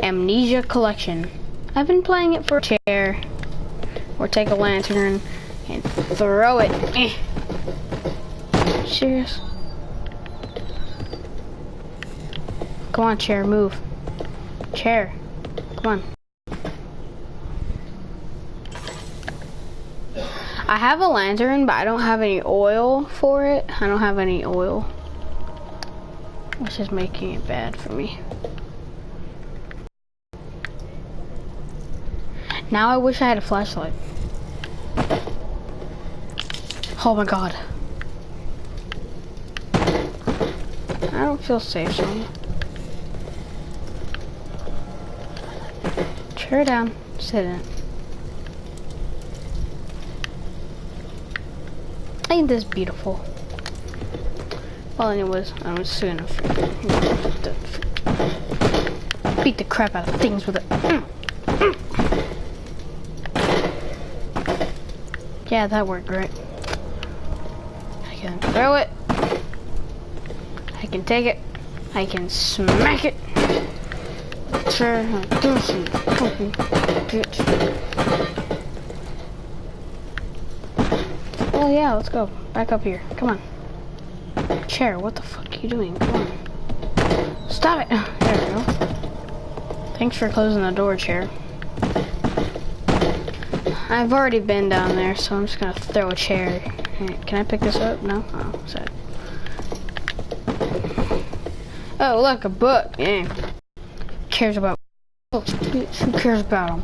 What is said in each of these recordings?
Amnesia Collection. I've been playing it for a chair, or take a lantern and throw it. Serious? Come on, chair, move. Chair, come on. I have a lantern, but I don't have any oil for it. I don't have any oil, which is making it bad for me. Now I wish I had a flashlight. Oh my god. I don't feel safe, so chair down, sit in it. Ain't this beautiful? Well, anyways, I'm just gonna beat the crap out of things with it. Yeah, that worked great. I can throw it. I can take it. I can smack it. Sure. Oh yeah, let's go. Back up here. Come on. Chair, what the fuck are you doing? Come on. Stop it. There we go. Thanks for closing the door, chair. I've already been down there, so I'm just gonna throw a chair. Can I pick this up? No? Oh, sad. Oh, look, a book. Yeah. Cares about books? Who cares about them?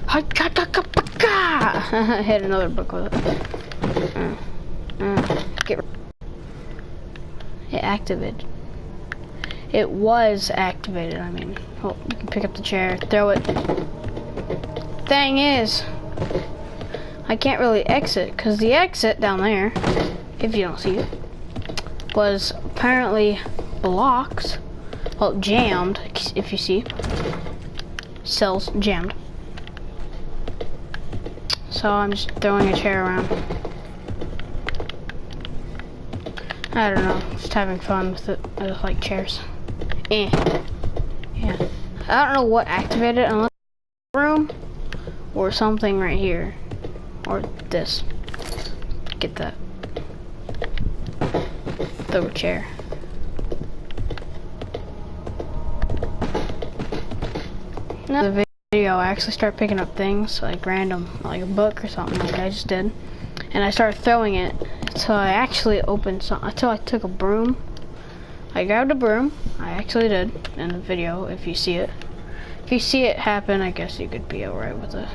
I hit another book with it. Get it activated. It was activated, I mean. Oh, you can pick up the chair, throw it. Thing is, I can't really exit, because the exit down there, if you don't see it, was apparently blocked. Well, jammed, if you see. Cells jammed. So I'm just throwing a chair around. I don't know, just having fun with it. I just like chairs. Yeah. I don't know what activated it, unless room or something right here. Or this. Get that. Throw a chair. Now the video, I actually start picking up things like random, like a book or something like I just did. And I started throwing it until I actually opened something, until I took a broom. I grabbed a broom, I actually did in the video, if you see it. If you see it happen, I guess you could be alright with it.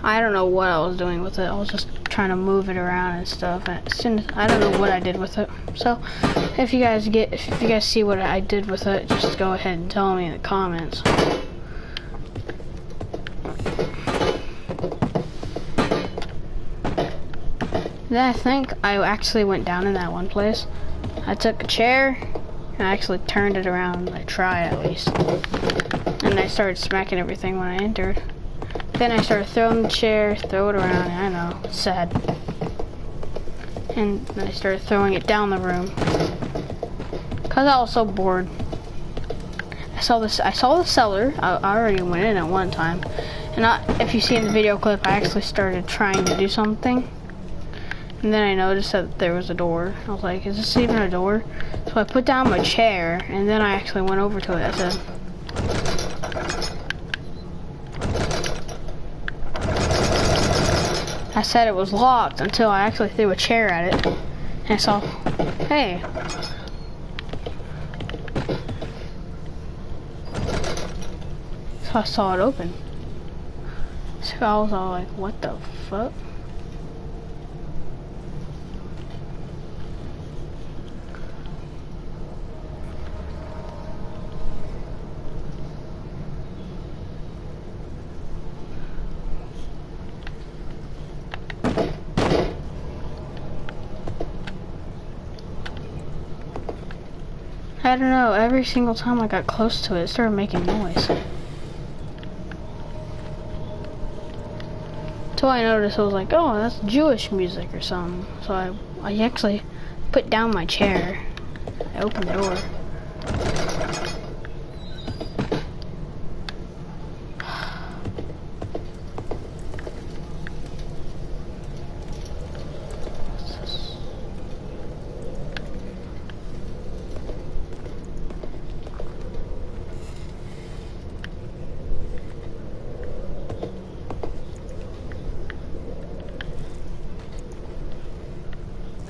I don't know what I was doing with it. I was just trying to move it around and stuff. And I don't know what I did with it. So, if you guys see what I did with it, just go ahead and tell me in the comments. Then I think I actually went down in that one place. I took a chair and I actually turned it around. I tried at least. And I started smacking everything when I entered. Then I started throwing the chair, throw it around. I know, it's sad. And then I started throwing it down the room. Cause I was so bored. I saw the cellar. I already went in at one time. And if you see in the video clip, I actually started trying to do something. And then I noticed that there was a door. I was like, is this even a door? So I put down my chair, and then I actually went over to it. I said it was locked until I actually threw a chair at it. And I saw, hey. So I saw it open. So I was all like, what the fuck? I don't know, every single time I got close to it, it started making noise. Until I noticed, I was like, oh, that's Jewish music or something. So I actually put down my chair. I opened the door.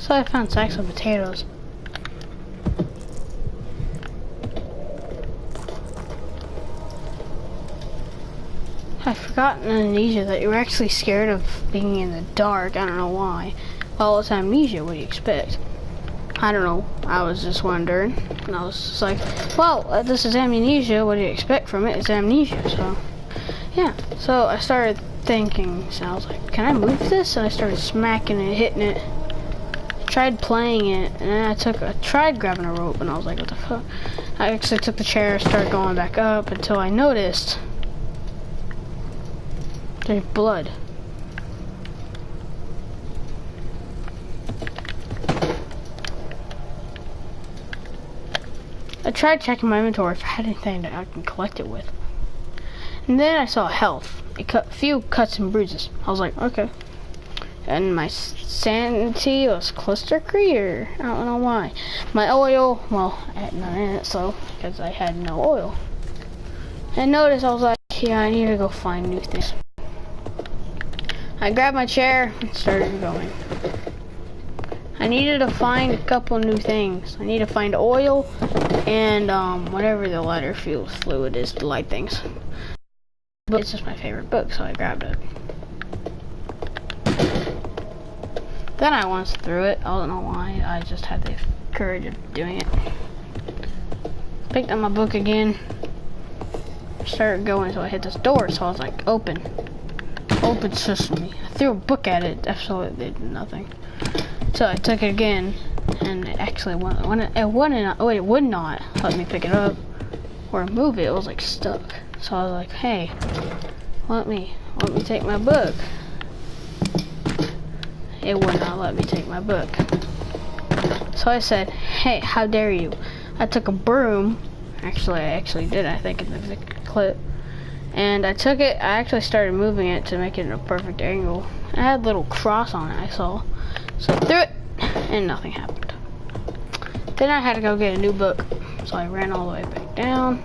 So I found sacks of potatoes. I forgot in amnesia that you were actually scared of being in the dark. I don't know why. Well, it's amnesia. What do you expect? I don't know. I was just wondering. And I was just like, well, this is amnesia. What do you expect from it? It's amnesia. So, yeah. So I started thinking. So I was like, can I move this? And I started smacking it, hitting it. Tried playing it, and then I tried grabbing a rope, and I was like, what the fuck? I actually took the chair, started going back up until I noticed there's blood. I tried checking my inventory if I had anything that I can collect it with. And then I saw health. A few cuts and bruises. I was like, okay. And my sanity was cluster clear. I don't know why. My oil, well, I had none in it, so, because I had no oil. And notice I was like, yeah, I need to go find new things. I grabbed my chair and started going. I needed to find a couple new things. I need to find oil and whatever the lighter fuel fluid is to light things. But it's just my favorite book, so I grabbed it. Then I once threw it. I don't know why. I just had the courage of doing it. Picked up my book again. Started going until I hit this door. So I was like, open. Open sesame. I threw a book at it. Absolutely did nothing. So I took it again. And it actually it would not let me pick it up or move it. It was like stuck. So I was like, hey, let me take my book. It would not let me take my book. So I said, hey, how dare you? I took a broom. Actually, I did, I think, in the clip. And I took it, I actually started moving it to make it in a perfect angle. It had a little cross on it, I saw. So I threw it, and nothing happened. Then I had to go get a new book. So I ran all the way back down.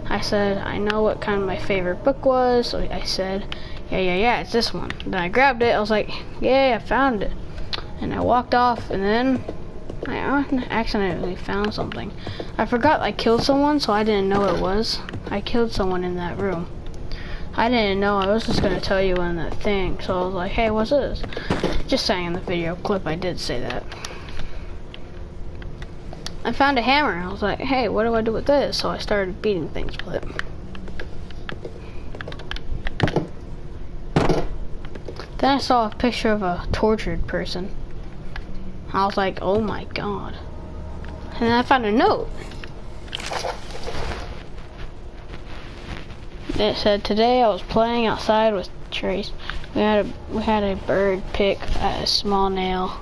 I said, I know what kind of my favorite book was. So I said, yeah, it's this one. Then I grabbed it, I was like, yeah, I found it. And I walked off, and then I accidentally found something. I forgot I killed someone, so I didn't know what it was. I killed someone in that room. I didn't know, I was just gonna tell you in that thing. So I was like, hey, what's this? Just saying in the video clip, I did say that. I found a hammer, I was like, hey, what do I do with this? So I started beating things with it. Then I saw a picture of a tortured person. I was like, oh my god. And then I found a note. It said, today I was playing outside with Trace. We had a bird pick at a small nail.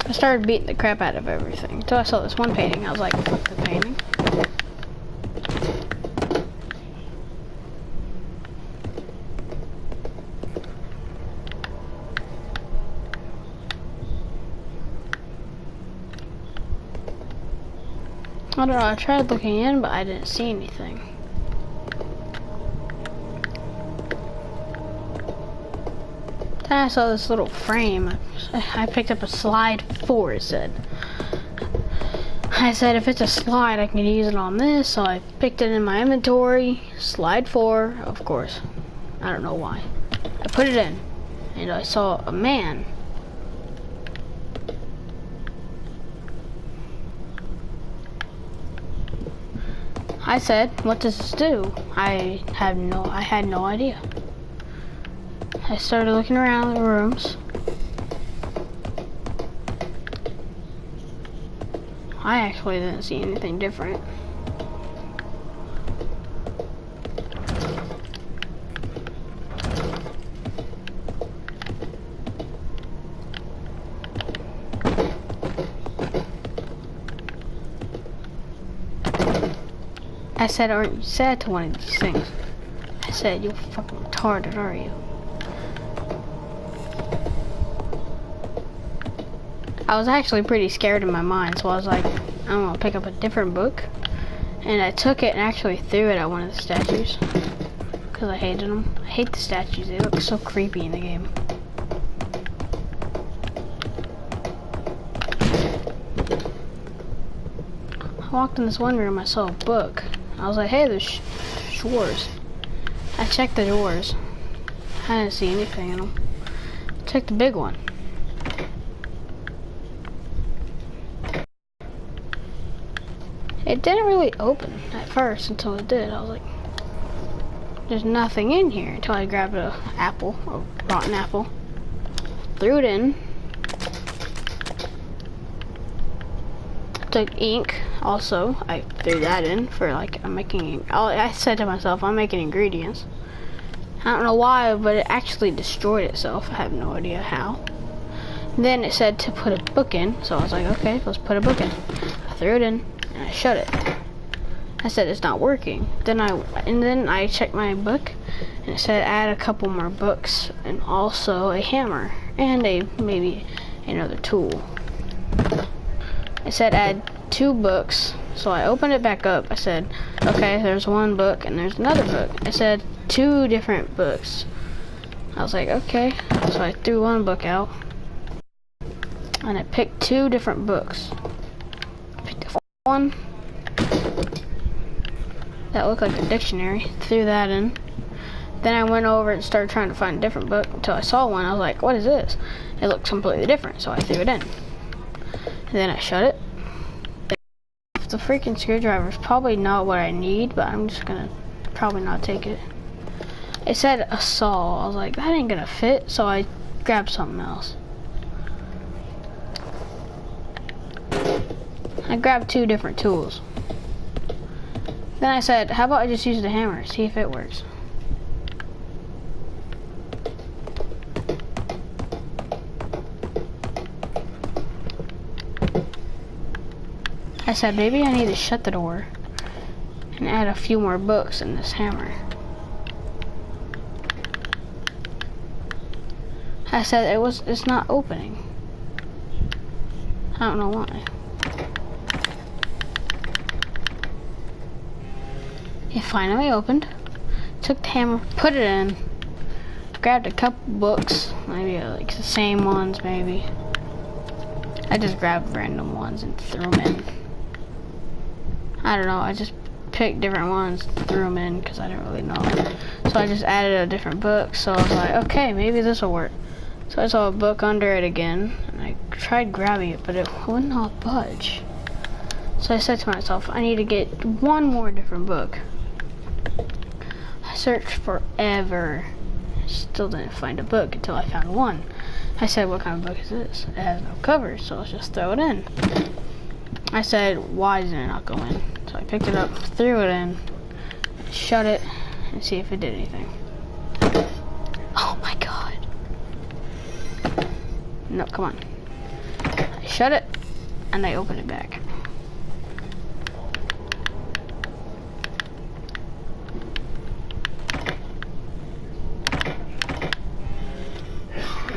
I started beating the crap out of everything until I saw this one painting. I was like, fuck the painting. I don't know, I tried looking in, but I didn't see anything. Then I saw this little frame. I picked up a slide 4, it said. I said, if it's a slide, I can use it on this, so I picked it in my inventory. Slide 4, of course. I don't know why. I put it in, and I saw a man. I said, what does this do? I had no idea. I started looking around the rooms. I actually didn't see anything different. I said, aren't you sad to one of these things? I said, you're fucking retarded, are you? I was actually pretty scared in my mind, so I was like, I'm gonna pick up a different book. And I took it and actually threw it at one of the statues. Because I hated them. I hate the statues, they look so creepy in the game. I walked in this one room, I saw a book. I was like, hey, there's drawers. I checked the drawers. I didn't see anything in them. Check the big one. It didn't really open at first until it did. I was like, there's nothing in here until I grabbed an apple, a rotten apple, threw it in. Took ink. Also, I threw that in for like I'm making. I said to myself, I'm making ingredients. I don't know why, but it actually destroyed itself. I have no idea how. Then it said to put a book in, so I was like, okay, let's put a book in. I threw it in and I shut it. I said it's not working. Then I checked my book and it said add a couple more books and also a hammer and maybe another tool. It said add 2 books, so I opened it back up. I said, okay, there's one book and there's another book. It said 2 different books. I was like, okay, so I threw one book out and I picked 2 different books. I picked one that looked like a dictionary, threw that in. Then I went over and started trying to find a different book until I saw one. I was like, what is this? It looks completely different, so I threw it in. And then I shut it. The freaking screwdriver is probably not what I need, but I'm just gonna probably not take it. It said a saw. I was like, that ain't gonna fit, so I grabbed something else. I grabbed 2 different tools. Then I said, how about I just use the hammer, see if it works. I said, maybe I need to shut the door and add a few more books in this hammer. I said, it's not opening. I don't know why. It finally opened. Took the hammer, put it in, grabbed a couple books, maybe like the same ones maybe. I just grabbed random ones and threw them in. I don't know, I just picked different ones, threw them in because I didn't really know. So I just added a different book, so I was like, okay, maybe this will work. So I saw a book under it again, and I tried grabbing it, but it would not budge. So I said to myself, I need to get one more different book. I searched forever, still didn't find a book until I found one. I said, what kind of book is this? It has no cover, so let's just throw it in. I said, why did it not go in? So I picked it up, threw it in, shut it, and see if it did anything. Oh my god. No, come on. I shut it, and I opened it back.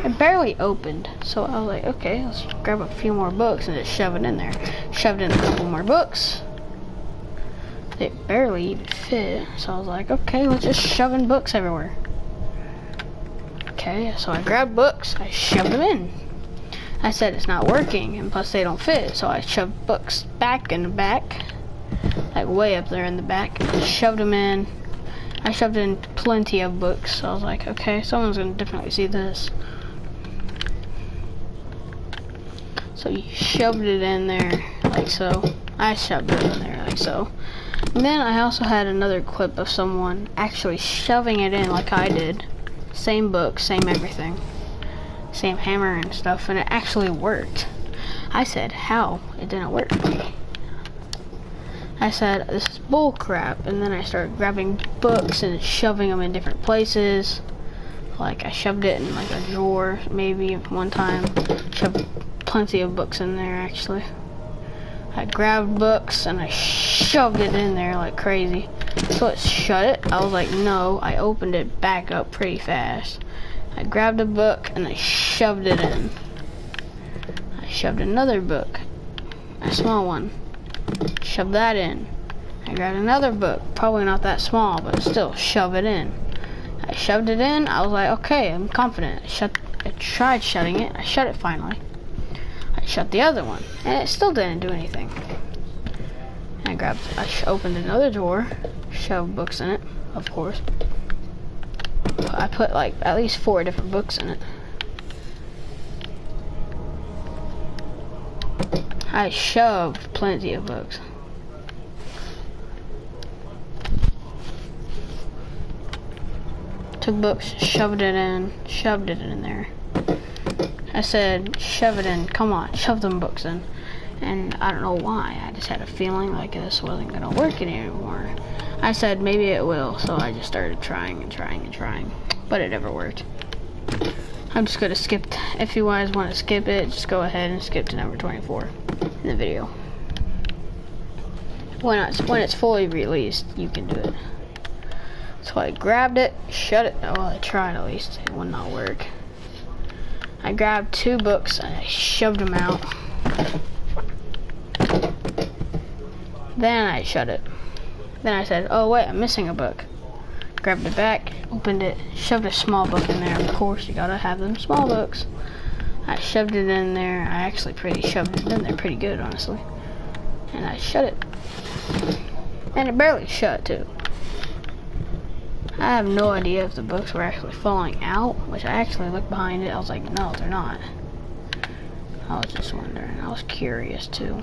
It barely opened, so I was like, okay, let's grab a few more books and just shove it in there. Shoved in a couple more books. It barely even fit, so I was like, okay, let's just shove in books everywhere. Okay, so I grabbed books, I shoved them in. I said it's not working, and plus they don't fit, so I shoved books back in the back, like way up there in the back, shoved them in. I shoved in plenty of books, so I was like, okay, someone's gonna definitely see this. So you shoved it in there, like so. I shoved it in there, like so. And then I also had another clip of someone actually shoving it in like I did. same book, same everything, same hammer and stuff, and it actually worked. I said, how? It didn't work. I said, this is bull crap, and then I started grabbing books and shoving them in different places. Like, I shoved it in like a drawer, maybe one time. Shoved plenty of books in there, actually. I grabbed books and I shoved it in there like crazy. So it shut it. I was like, no. I opened it back up pretty fast. I grabbed a book and I shoved it in. I shoved another book, a small one. Shove that in. I grabbed another book, probably not that small, but still, shove it in. I shoved it in. I was like, okay, I'm confident. I tried shutting it. I shut it finally. I shut the other one, and it still didn't do anything. And I opened another drawer, shoved books in it, of course. I put like at least 4 different books in it. I shoved plenty of books. Took books, shoved it in there. I said, shove it in, come on, shove them books in. And I don't know why, I just had a feeling like this wasn't gonna work anymore. I said, maybe it will, so I just started trying and trying and trying, but it never worked. I'm just gonna skip, if you guys want to skip it, just go ahead and skip to number 24 in the video. When it's fully released, you can do it. So I grabbed it, shut it, well I tried at least, it would not work. I grabbed 2 books and I shoved them out. Then I shut it. Then I said, oh wait, I'm missing a book. Grabbed it back, opened it, shoved a small book in there. Of course, you gotta have them small books. I shoved it in there. I actually shoved it in there pretty good, honestly. And I shut it. And it barely shut, too. I have no idea if the books were actually falling out, which I actually looked behind it. I was like, no, they're not. I was just wondering. I was curious, too.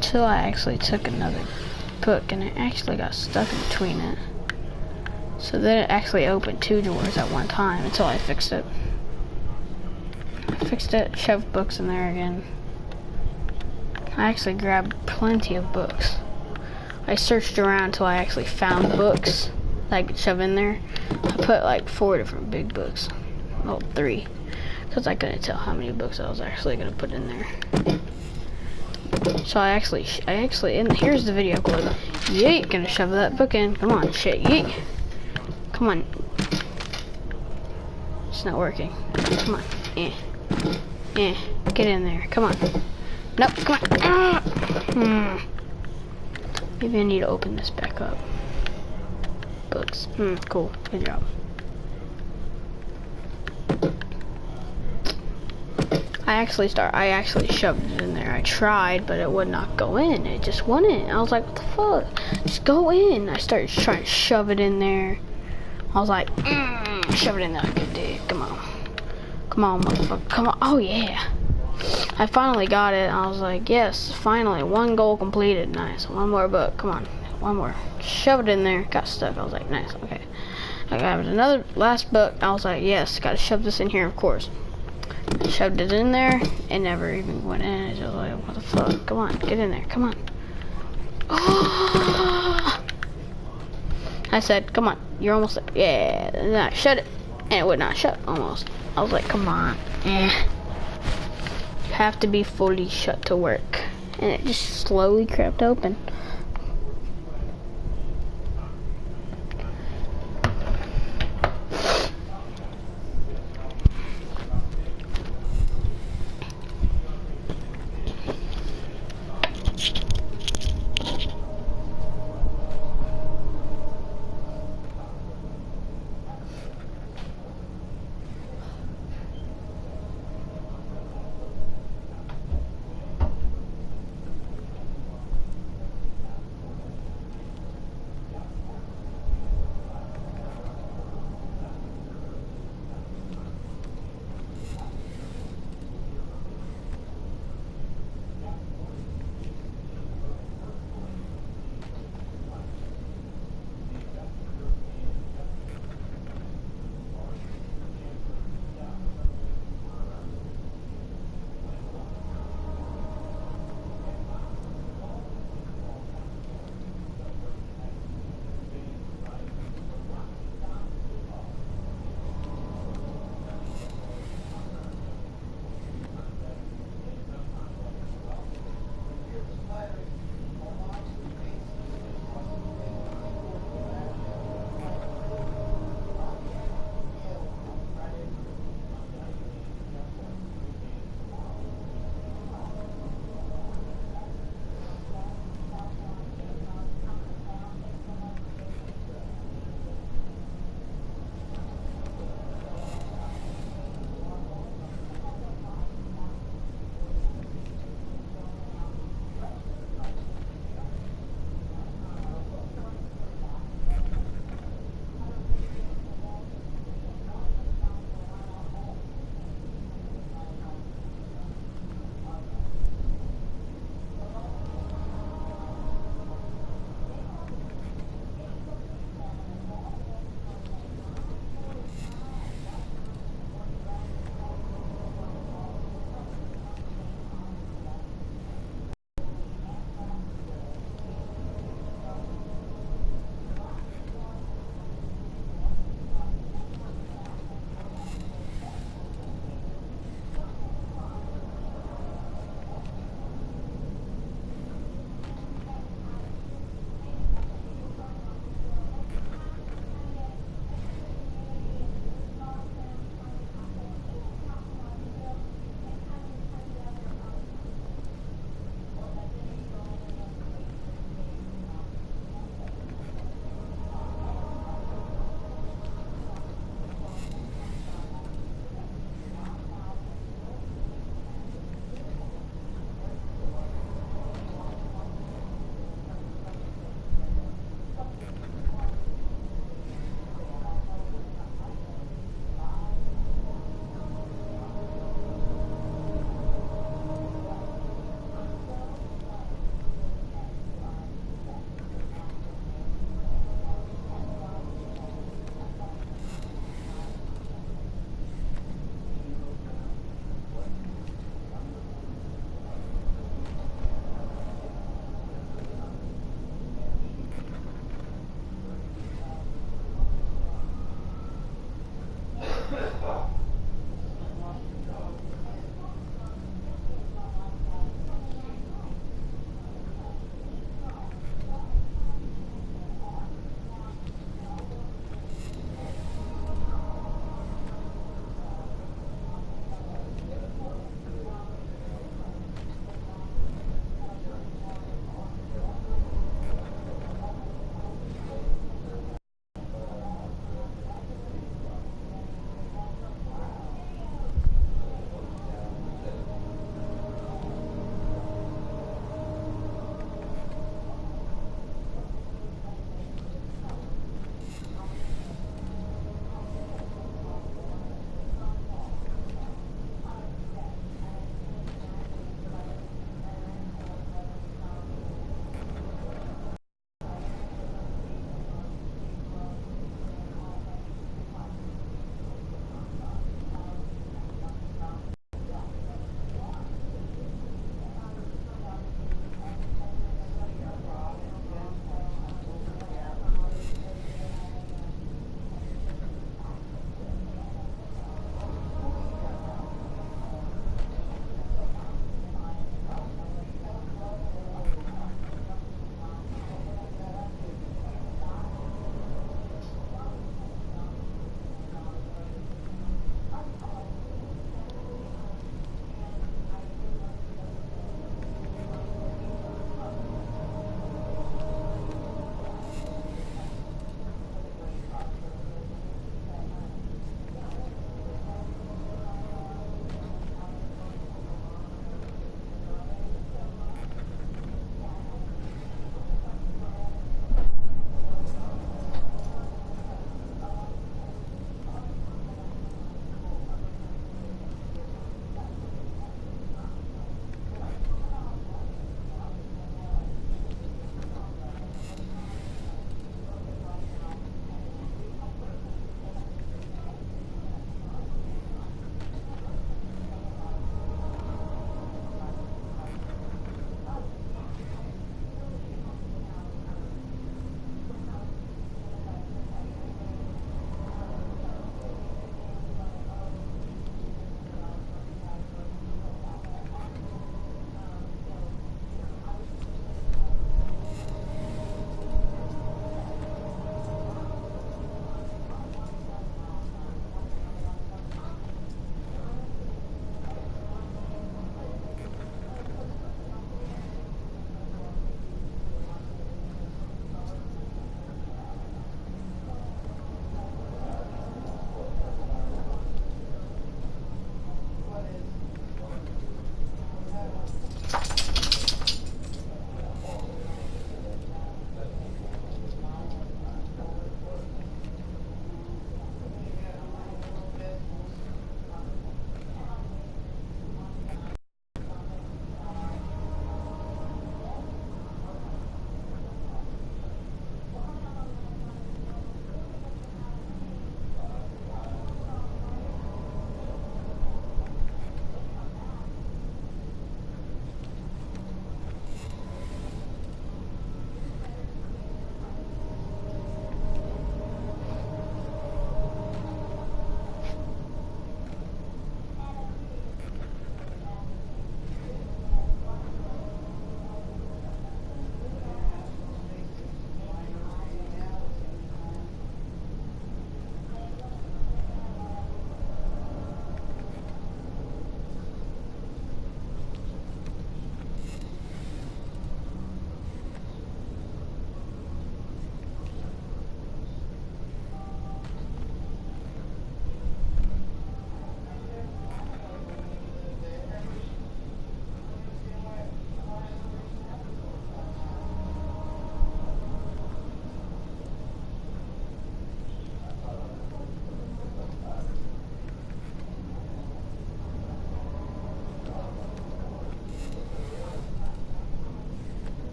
Till I actually took another book and it actually got stuck in between it. So then it actually opened 2 drawers at one time until I fixed it. I fixed it, shoved books in there again. I actually grabbed plenty of books. I searched around until I actually found books that I could shove in there. I put like 4 different big books. Well, 3. Because I couldn't tell how many books I was actually going to put in there. So I actually, and here's the video clip. Yeet, gonna shove that book in. Come on, shit, yeet. Come on. It's not working. Come on. Get in there. Come on. Nope, come on. Maybe I need to open this back up. Books. Cool. Good job. I actually shoved it in there. I tried, but it would not go in. It just wouldn't. I was like, what the fuck? Just go in. I started trying to shove it in there. I was like, shove it in there like a dick. Come on. Come on, motherfucker. Come on. Oh, yeah. I finally got it. I was like, yes, finally. 1 goal completed. Nice. 1 more book. Come on. 1 more. Shove it in there. Got stuck. I was like, nice. Okay. I got another last book. I was like, yes, gotta shove this in here, of course. I shoved it in there. It never even went in. It was like, what the fuck? Come on, get in there. Come on. Oh! I said, come on. You're almost there. Yeah. And then I shut it. And it would not shut. Almost. I was like, come on. You have to be fully shut to work. And it just slowly crept open.